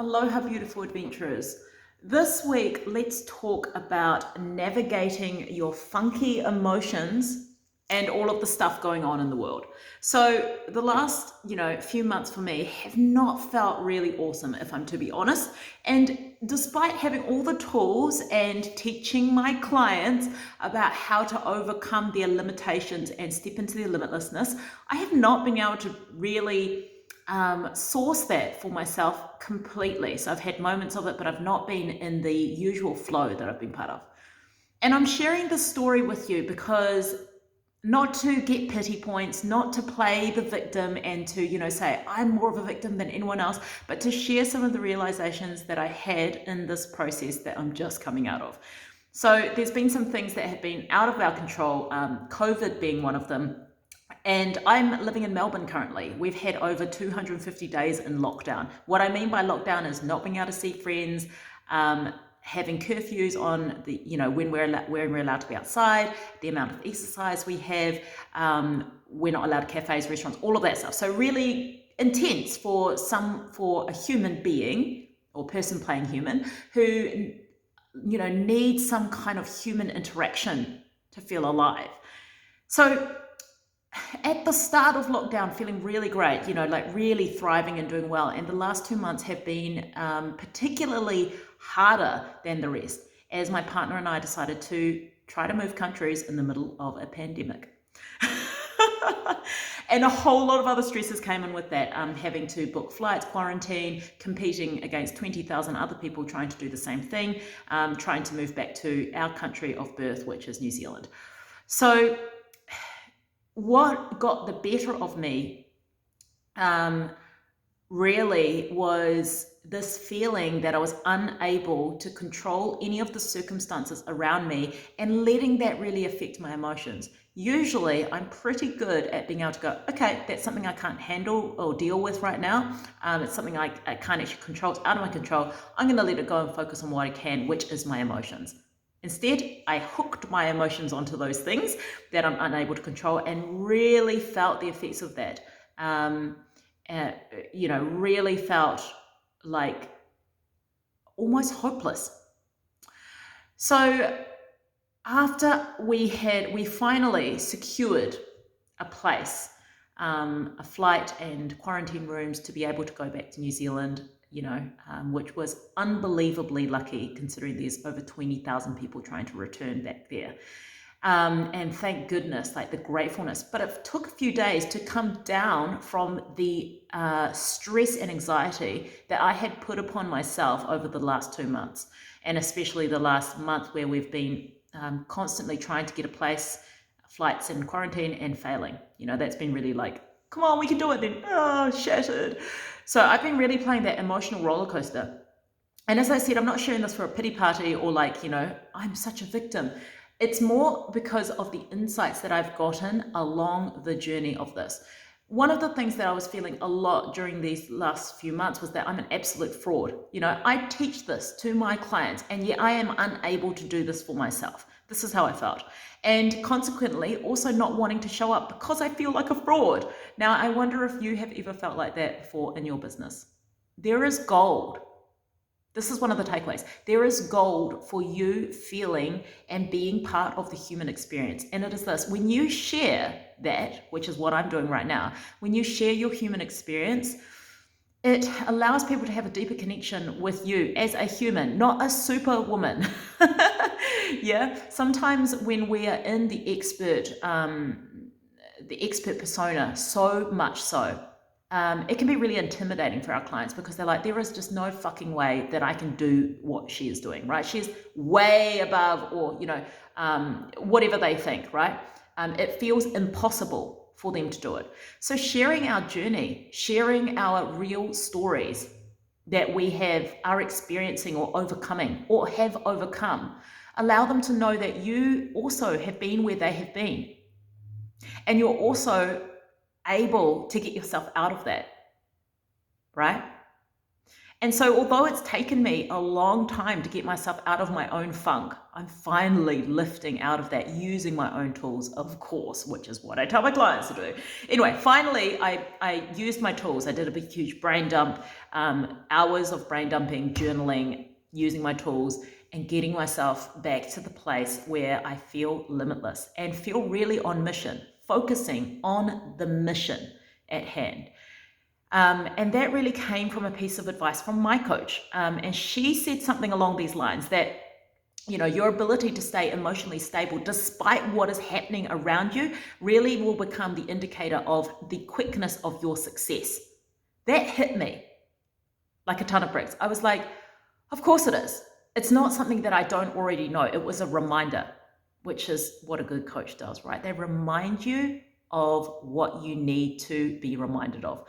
Aloha, beautiful adventurers. This week, let's talk about navigating your funky emotions and all of the stuff going on in the world. So the last, few months for me have not felt really awesome, if I'm to be honest. And despite having all the tools and teaching my clients about how to overcome their limitations and step into their limitlessness, I have not been able to really source that for myself completely. So I've had moments of it, but I've not been in the usual flow that I've been part of. And I'm sharing this story with you because not to get pity points, not to play the victim and to, say I'm more of a victim than anyone else, but to share some of the realizations that I had in this process that I'm just coming out of. So there's been some things that have been out of our control, COVID being one of them. And I'm living in Melbourne currently. We've had over 250 days in lockdown. What I mean by lockdown is not being able to see friends, having curfews on the, when we're allowed to be outside, the amount of exercise we have, we're not allowed cafes, restaurants, all of that stuff. So really intense for a human being or person playing human who, needs some kind of human interaction to feel alive. So at the start of lockdown, feeling really great, really thriving and doing well. And the last 2 months have been particularly harder than the rest, as my partner and I decided to try to move countries in the middle of a pandemic. And a whole lot of other stresses came in with that, having to book flights, quarantine, competing against 20,000 other people trying to do the same thing, trying to move back to our country of birth, which is New Zealand. So what got the better of me really was this feeling that I was unable to control any of the circumstances around me and letting that really affect my emotions. Usually, I'm pretty good at being able to go, okay, that's something I can't handle or deal with right now. It's something I can't actually control. It's out of my control. I'm going to let it go and focus on what I can, which is my emotions. Instead, I hooked my emotions onto those things that I'm unable to control and really felt the effects of that. Really felt like almost hopeless. So after we finally secured a place, a flight and quarantine rooms to be able to go back to New Zealand, which was unbelievably lucky considering there's over 20,000 people trying to return back there. And thank goodness, like the gratefulness. But it took a few days to come down from the stress and anxiety that I had put upon myself over the last 2 months. And especially the last month where we've been constantly trying to get a place, flights in quarantine and failing. That's been really like, come on, we can do it then. Oh, shattered. So I've been really playing that emotional roller coaster. And as I said, I'm not sharing this for a pity party or I'm such a victim. It's more because of the insights that I've gotten along the journey of this. One of the things that I was feeling a lot during these last few months was that I'm an absolute fraud. I teach this to my clients, and yet I am unable to do this for myself. This is how I felt. And consequently, also not wanting to show up because I feel like a fraud. Now, I wonder if you have ever felt like that before in your business. There is gold. This is one of the takeaways. There is gold for you feeling and being part of the human experience. And it is this: when you share that, which is what I'm doing right now, when you share your human experience, it allows people to have a deeper connection with you as a human, not a superwoman. Yeah. Sometimes when we are in the expert persona, so much so, it can be really intimidating for our clients because they're like, there is just no fucking way that I can do what she is doing, right? She's way above, or, whatever they think, right? It feels impossible for them to do it. So sharing our journey, sharing our real stories that we are experiencing or overcoming or have overcome, allow them to know that you also have been where they have been. And you're also able to get yourself out of that, right? And so although it's taken me a long time to get myself out of my own funk, I'm finally lifting out of that using my own tools, of course, which is what I tell my clients to do. Anyway, finally, I used my tools. I did a big, huge brain dump, hours of brain dumping, journaling, using my tools, and getting myself back to the place where I feel limitless and feel really on mission, focusing on the mission at hand. And that really came from a piece of advice from my coach. And she said something along these lines that, your ability to stay emotionally stable despite what is happening around you really will become the indicator of the quickness of your success. That hit me like a ton of bricks. I was like, of course it is. It's not something that I don't already know. It was a reminder, which is what a good coach does, right? They remind you of what you need to be reminded of.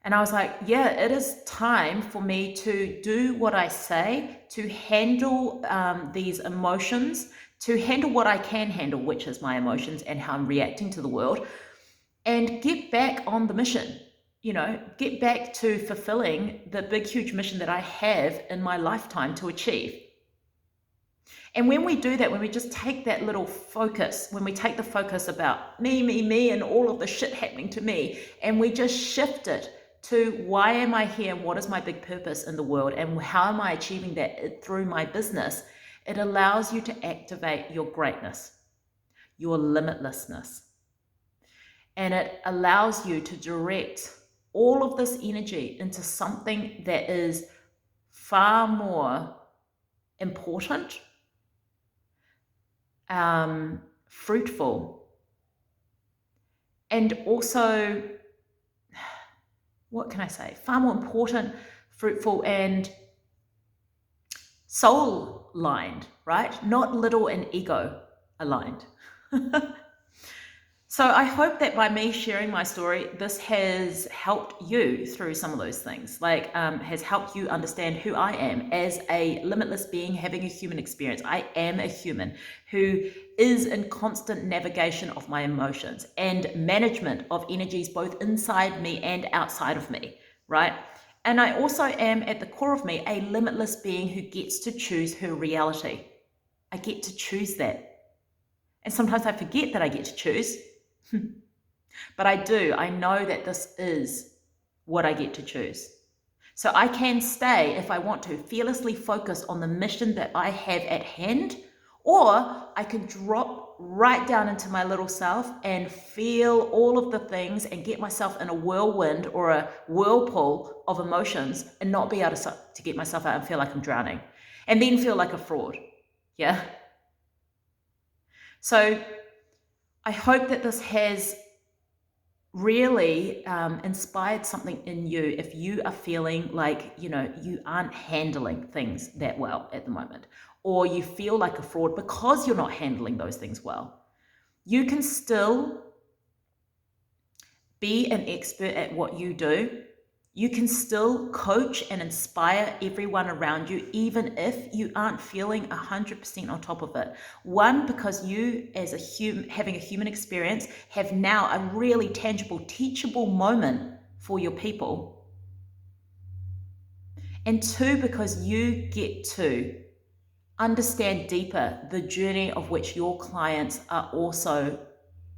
And I was like, yeah, it is time for me to do what I say, to handle these emotions, to handle what I can handle, which is my emotions and how I'm reacting to the world, and get back on the mission, get back to fulfilling the big, huge mission that I have in my lifetime to achieve. And when we do that, when we just take that little focus, when we take the focus about me, and all of the shit happening to me, and we just shift it to why am I here and what is my big purpose in the world and how am I achieving that through my business, it allows you to activate your greatness, your limitlessness. And it allows you to direct all of this energy into something that is far more important, fruitful, and also, what can I say? Far more important, fruitful, and soul-aligned, right? Not little and ego-aligned. So I hope that by me sharing my story, this has helped you through some of those things, has helped you understand who I am as a limitless being having a human experience. I am a human who is in constant navigation of my emotions and management of energies both inside me and outside of me, right? And I also am, at the core of me, a limitless being who gets to choose her reality. I get to choose that. And sometimes I forget that I get to choose. But I do. I know that this is what I get to choose. So I can stay, if I want to, fearlessly focused on the mission that I have at hand, or I can drop right down into my little self and feel all of the things and get myself in a whirlwind or a whirlpool of emotions and not be able to get myself out and feel like I'm drowning and then feel like a fraud. Yeah. So I hope that this has really inspired something in you if you are feeling like, you aren't handling things that well at the moment, or you feel like a fraud because you're not handling those things well. You can still be an expert at what you do. You can still coach and inspire everyone around you, even if you aren't feeling 100% on top of it. One, because you as a human, having a human experience, have now a really tangible, teachable moment for your people. And two, because you get to understand deeper the journey of which your clients are also,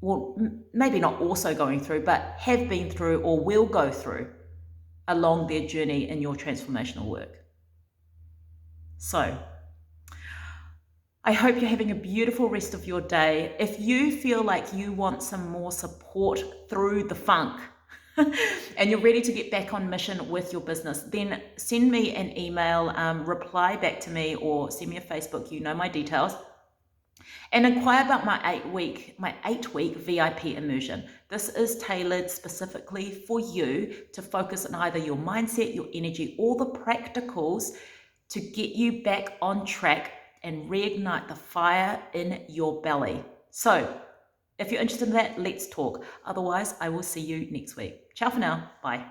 well, maybe not also going through, but have been through or will go through along their journey in your transformational work. So I hope you're having a beautiful rest of your day. If you feel like you want some more support through the funk and you're ready to get back on mission with your business, then send me an email, reply back to me, or send me a Facebook, my details, and inquire about my 8-week VIP immersion. This is tailored specifically for you to focus on either your mindset, your energy, or the practicals to get you back on track and reignite the fire in your belly. So if you're interested in that, let's talk. Otherwise, I will see you next week. Ciao for now. Bye.